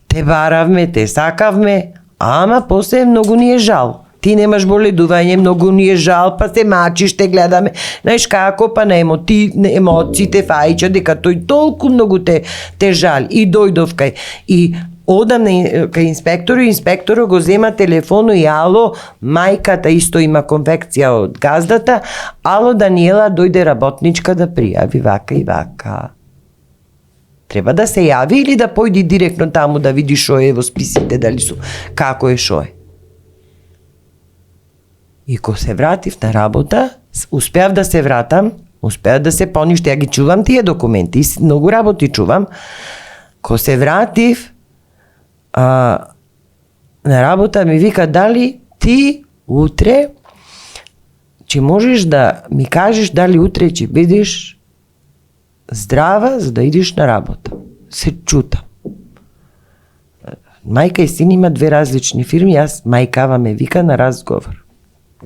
Те баравме, те сакавме, ама после многу ни е жал. Ти немаш боледување, многу ни е жал, па се мачиш, те гледаме. Знаеш како, па на емоциите фајча, дека тој толку многу те жали. И дојдов кај. И одам кај инспектору го зема телефону и ало, мајката исто има конвекција од газдата, ало Даниела, дојде работничка да пријави вака и вака. Треба да се јави или да појди директно таму да види шо е во списите, дали су, како е шо е. И кога се вратив на работа, успеав да се вратам, успеав да се пониште, ја ги чувам тие документи, многу работи чувам. Кога се вратив, на работа ми вика, дали ти утре ќе можеш да ми кажеш дали утре ќе бидеш здрава за да идиш на работа. Се чута. Мајка и син има две различни фирми, јас мајкава ме вика на разговор.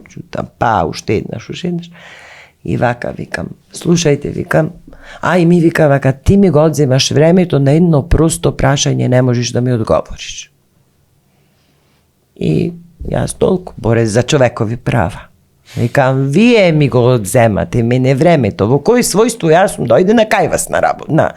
Чутам, уште еднаш. И вака викам, слушајте, викам, и ми вика вака, ти ми го одземаш времето на едно просто прашање, не можеш да ми одговориш. И јас толку борец за човекови права. Викам, вие ми го одземате, мене времето, во кој својство јас сум дојде на кај вас на работа.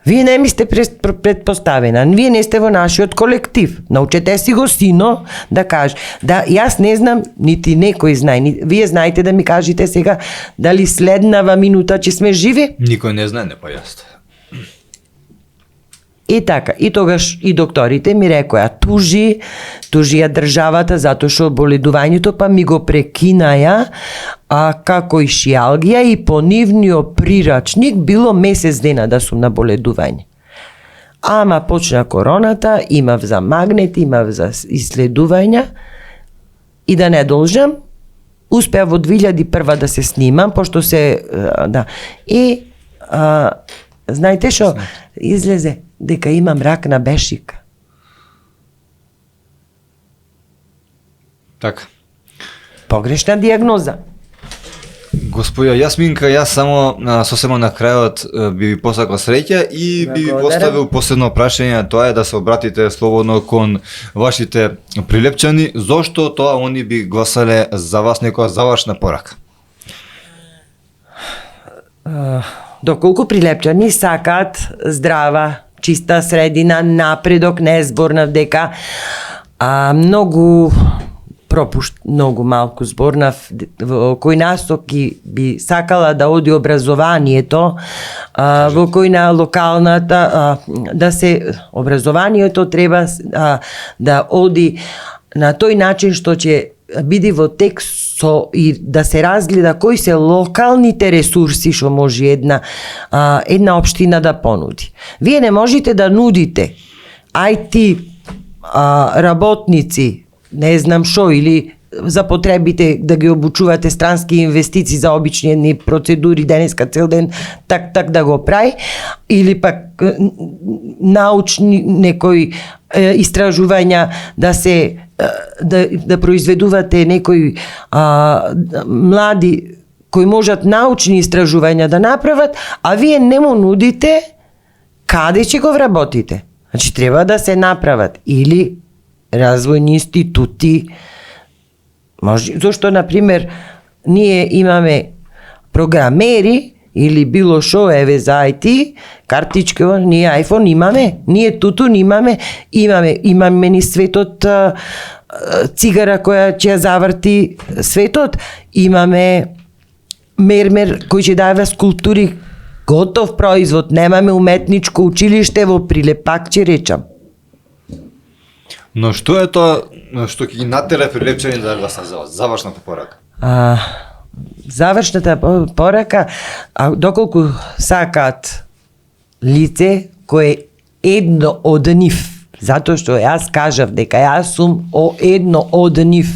Вие не ми сте предпоставена, вие не сте во нашиот колектив. Научете си го сино да каже. Да, јас не знам, нити некој знае. Вие знаете да ми кажете сега дали следнава минута ќе сме живи? Никој не знае, не па јас. И така, и тогаш и докторите ми рекоја, тужија државата затоа што боледувањето, па ми го прекинаја, како и шијалгија, и по нивниот прирачник било месец дена да сум на боледување. Ама почна короната, имав за магнет, имав за исследувања, и да не должам, успеав во 2001 да се снимам, пошто се, и, знаете што, излезе дека имам рак на бешика. Така. Погрешна диагноза. Господја Јасминка, јас само сосема на крајот би ви посакал среќа и би ви поставил последно прашање, тоа е да се обратите слободно кон вашите прилепчани, зошто тоа они би гласале за вас, некоја завршна порака? Доколку прилепчани сакаат здрава, чиста средина, напредок, не зборнав дека многу малку зборнав во кој насоки би сакала да оди образованието, во кој на локалната да се образованието треба да оди на тој начин што ќе биде во текст и да се разгледа кои се локалните ресурси што може една општина да понуди. Вие не можете да нудите IT работници, не знам шо, или за потребите да ги обучувате странски инвестиции за обични процедури денеска цел ден так да го прави, или пак научни некои истражувања да произведувате некои млади кои можат научни истражувања да направат, а вие не му нудите каде ќе го вработите. Значи треба да се направат или развојни институти. Може, зашто, например, ние имаме програмери или било шо, еве за IT, картички, ние iPhone имаме, ние туту имаме ни светот цигара која ќе заврти светот, имаме мермер кој ќе дава скулптури, готов производ, немаме уметничко училиште во Прилепак, ќе речам. Но што е тоа што ќе ги натера прилепчани да гласат за вас? Завршната порака. Завршната порака, доколку сакаат лице кое едно од нив, затоа што јас кажав дека јас сум едно од нив,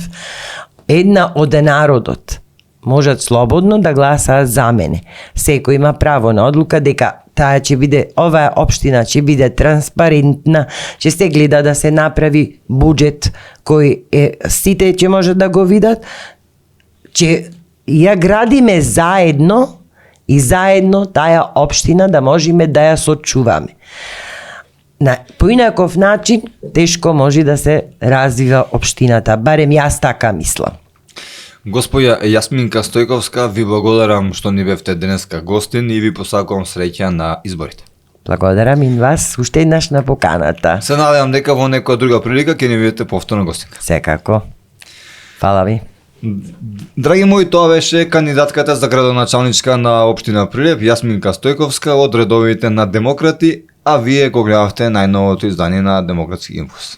една од народот, можат слободно да гласаат за мене. Секој има право на одлука дека таа ќе биде, оваа општина ќе биде транспарентна, ќе се гледа да се направи буџет кој сите ќе можат да го видат, ќе ја градиме заедно и заедно таа општина да можеме да ја сочуваме. На поинаков начин тешко може да се развива општината, барем јас така мислам. Господја Јасминка Стојковска, ви благодарам што ни бевте денеска гостин и ви посакувам среќа на изборите. Благодарам и вас уште еднаш на поканата. Се надевам дека во некоја друга прилика ќе ни бидете повторно гостинка. Секако. Фала ви. Драги мои, тоа беше кандидатката за градоначалничка на општина Прилеп, Јасминка Стојковска од редовите на Демократи, а вие го гледавте најновото издание на Демократски инфус.